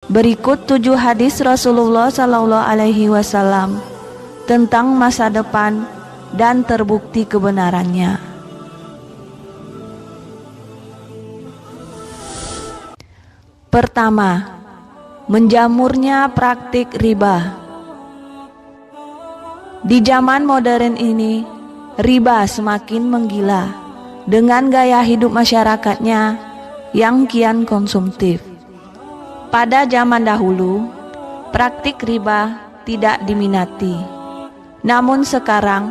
Berikut 7 hadis Rasulullah Sallallahu Alaihi Wasallam tentang masa depan dan terbukti kebenarannya. Pertama, menjamurnya praktik riba. Di zaman modern ini, riba semakin menggila dengan gaya hidup masyarakatnya yang kian konsumtif. Pada zaman dahulu, praktik riba tidak diminati. Namun sekarang,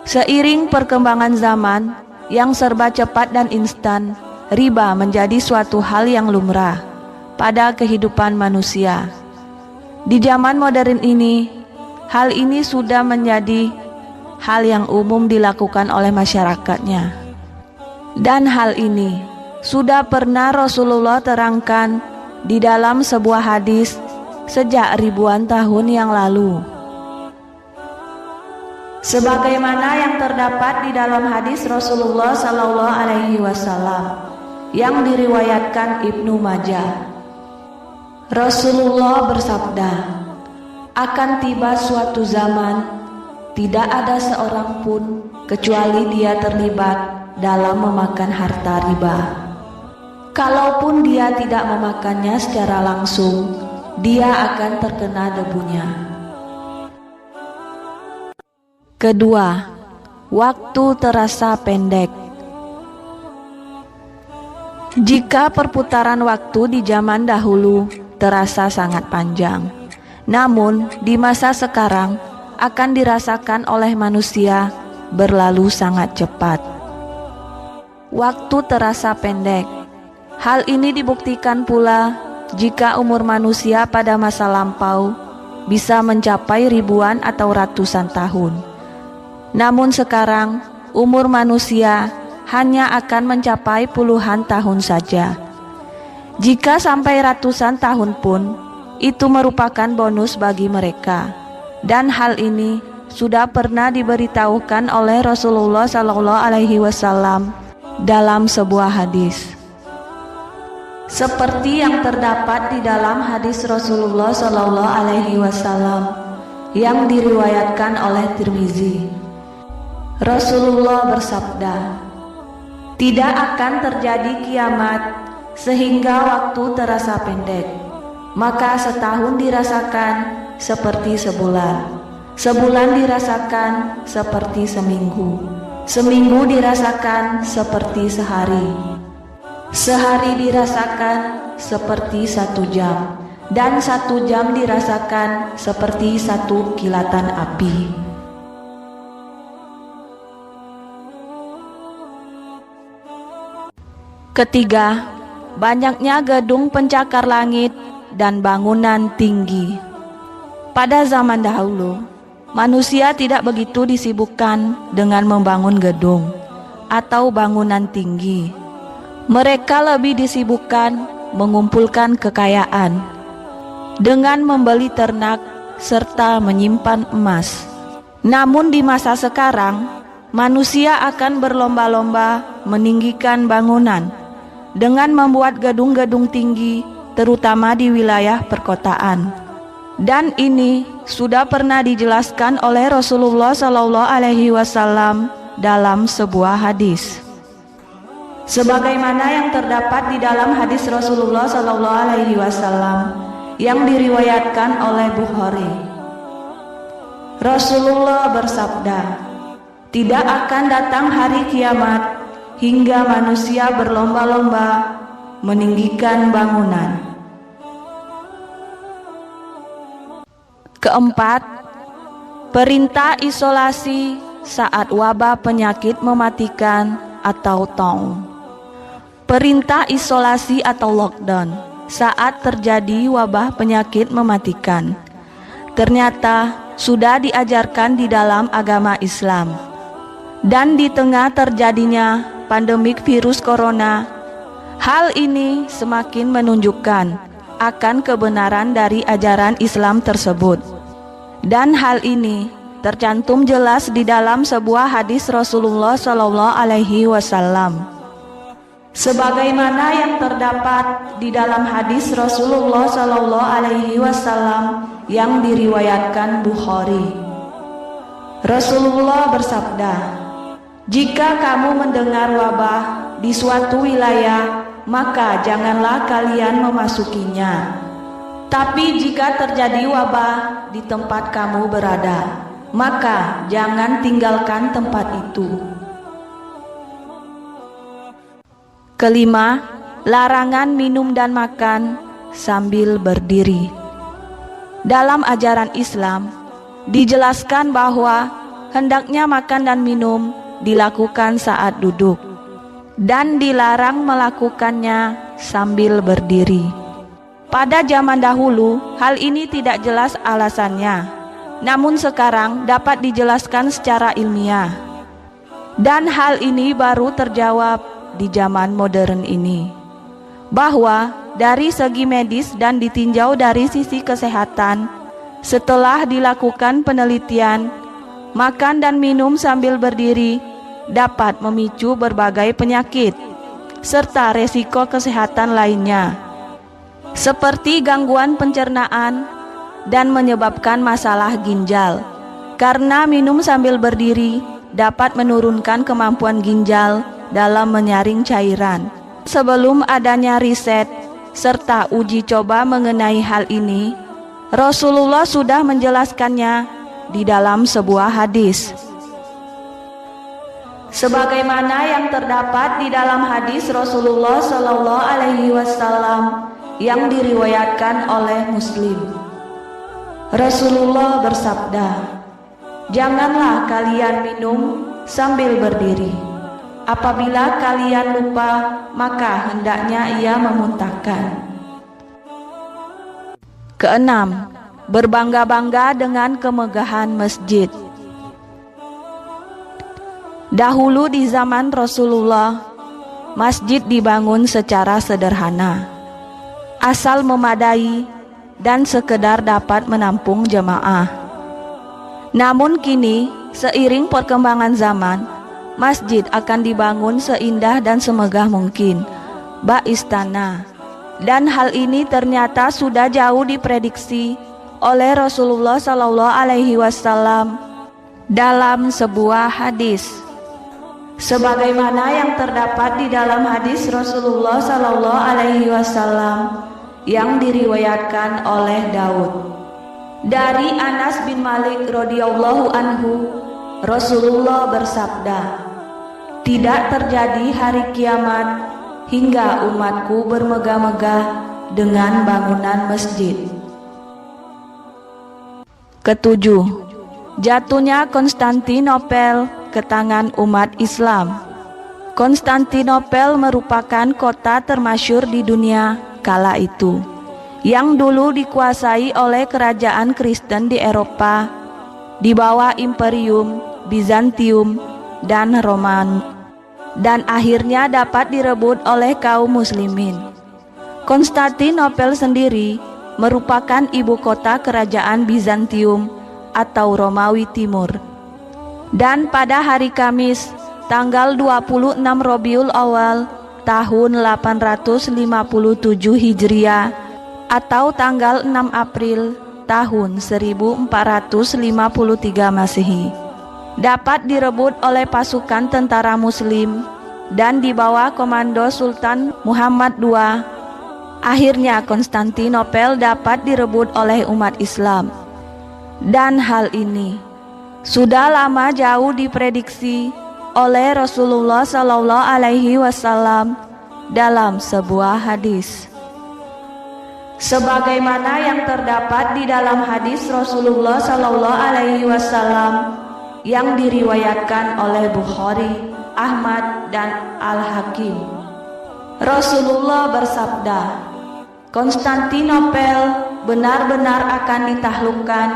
seiring perkembangan zaman yang serba cepat dan instan, riba menjadi suatu hal yang lumrah pada kehidupan manusia. Di zaman modern ini, hal ini sudah menjadi hal yang umum dilakukan oleh masyarakatnya. Dan hal ini sudah pernah Rasulullah terangkan di dalam sebuah hadis sejak ribuan tahun yang lalu. Sebagaimana yang terdapat di dalam hadis Rasulullah Sallallahu Alaihi Wasallam yang diriwayatkan Ibnu Majah. Rasulullah bersabda, akan tiba suatu zaman tidak ada seorang pun kecuali dia terlibat dalam memakan harta riba. Kalaupun dia tidak memakannya secara langsung, dia akan terkena debunya. Kedua, waktu terasa pendek. Jika perputaran waktu di zaman dahulu terasa sangat panjang, namun di masa sekarang akan dirasakan oleh manusia berlalu sangat cepat. Waktu terasa pendek. Hal ini dibuktikan pula jika umur manusia pada masa lampau bisa mencapai ribuan atau ratusan tahun. Namun sekarang umur manusia hanya akan mencapai puluhan tahun saja. Jika sampai ratusan tahun pun, itu merupakan bonus bagi mereka. Dan hal ini sudah pernah diberitahukan oleh Rasulullah Sallallahu Alaihi Wasallam dalam sebuah hadis. Seperti yang terdapat di dalam hadis Rasulullah Sallallahu Alaihi Wasallam yang diriwayatkan oleh Tirmizi. Rasulullah bersabda, tidak akan terjadi kiamat sehingga waktu terasa pendek, maka setahun dirasakan seperti sebulan, sebulan dirasakan seperti seminggu, seminggu dirasakan seperti sehari, sehari dirasakan seperti 1 jam, dan 1 jam dirasakan seperti 1 kilatan api. Ketiga, banyaknya gedung pencakar langit dan bangunan tinggi. Pada zaman dahulu, manusia tidak begitu disibukkan dengan membangun gedung atau bangunan tinggi. Mereka lebih disibukkan mengumpulkan kekayaan dengan membeli ternak serta menyimpan emas. Namun di masa sekarang, manusia akan berlomba-lomba meninggikan bangunan dengan membuat gedung-gedung tinggi, terutama di wilayah perkotaan. Dan ini sudah pernah dijelaskan oleh Rasulullah Sallallahu Alaihi Wasallam dalam sebuah hadis. Sebagaimana yang terdapat di dalam hadis Rasulullah Sallallahu Alaihi Wasallam yang diriwayatkan oleh Bukhari. Rasulullah bersabda, tidak akan datang hari kiamat hingga manusia berlomba-lomba meninggikan bangunan. Keempat, perintah isolasi saat wabah penyakit mematikan atau taun. Perintah isolasi atau lockdown saat terjadi wabah penyakit mematikan ternyata sudah diajarkan di dalam agama Islam. Dan di tengah terjadinya pandemik virus corona, hal ini semakin menunjukkan akan kebenaran dari ajaran Islam tersebut. Dan hal ini tercantum jelas di dalam sebuah hadis Rasulullah Sallallahu Alaihi Wasallam. sebagaimana yang terdapat di dalam hadis Rasulullah Shallallahu Alaihi Wasallam yang diriwayatkan Bukhari. Rasulullah bersabda, "Jika kamu mendengar wabah di suatu wilayah, maka janganlah kalian memasukinya. Tapi jika terjadi wabah di tempat kamu berada, maka jangan tinggalkan tempat itu." Kelima, larangan minum dan makan sambil berdiri. Dalam ajaran Islam, dijelaskan bahwa hendaknya makan dan minum dilakukan saat duduk, dan dilarang melakukannya sambil berdiri. Pada zaman dahulu, hal ini tidak jelas alasannya, namun sekarang dapat dijelaskan secara ilmiah. Dan hal ini baru terjawab di zaman modern ini, bahwa dari segi medis dan ditinjau dari sisi kesehatan, setelah dilakukan penelitian, makan dan minum sambil berdiri dapat memicu berbagai penyakit serta resiko kesehatan lainnya, seperti gangguan pencernaan dan menyebabkan masalah ginjal, karena minum sambil berdiri dapat menurunkan kemampuan ginjal dalam menyaring cairan. Sebelum adanya riset serta uji coba mengenai hal ini, Rasulullah sudah menjelaskannya di dalam sebuah hadis. Sebagaimana yang terdapat di dalam hadis Rasulullah Shallallahu Alaihi Wasallam yang diriwayatkan oleh Muslim. Rasulullah bersabda, "Janganlah kalian minum sambil berdiri. Apabila kalian lupa, maka hendaknya ia memuntahkan." Keenam, berbangga-bangga dengan kemegahan masjid. Dahulu di zaman Rasulullah, masjid dibangun secara sederhana, asal memadai dan sekedar dapat menampung jemaah. Namun kini, seiring perkembangan zaman, masjid akan dibangun seindah dan semegah mungkin, bak istana. Dan hal ini ternyata sudah jauh diprediksi oleh Rasulullah Sallallahu Alaihi Wasallam dalam sebuah hadis. Sebagaimana yang terdapat di dalam hadis Rasulullah Sallallahu Alaihi Wasallam yang diriwayatkan oleh Daud. Dari Anas bin Malik radhiyallahu anhu, Rasulullah bersabda, "Tidak terjadi hari kiamat hingga umatku bermegah-megah dengan bangunan masjid." Ketujuh, jatuhnya Konstantinopel ke tangan umat Islam. Konstantinopel merupakan kota termasyhur di dunia kala itu, yang dulu dikuasai oleh kerajaan Kristen di Eropa di bawah Imperium Bizantium dan Roman, dan akhirnya dapat direbut oleh kaum muslimin. Konstantinopel sendiri merupakan ibu kota kerajaan Bizantium atau Romawi Timur. Dan pada hari Kamis, tanggal 26 Rabiul Awal tahun 857 Hijriah atau tanggal 6 April tahun 1453 Masehi, dapat direbut oleh pasukan tentara muslim dan di bawah komando Sultan Muhammad II. Akhirnya Konstantinopel dapat direbut oleh umat Islam. Dan hal ini sudah lama jauh diprediksi oleh Rasulullah Sallallahu Alaihi Wasallam dalam sebuah hadis. Sebagaimana yang terdapat di dalam hadis Rasulullah Sallallahu Alaihi Wasallam yang diriwayatkan oleh Bukhari, Ahmad, dan Al-Hakim. Rasulullah bersabda, "Konstantinopel benar-benar akan ditaklukkan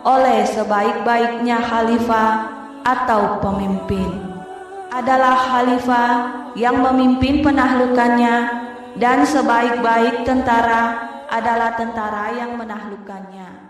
oleh sebaik-baiknya khalifah atau pemimpin. Adalah khalifah yang memimpin penaklukannya, dan sebaik-baik tentara adalah tentara yang menaklukkannya."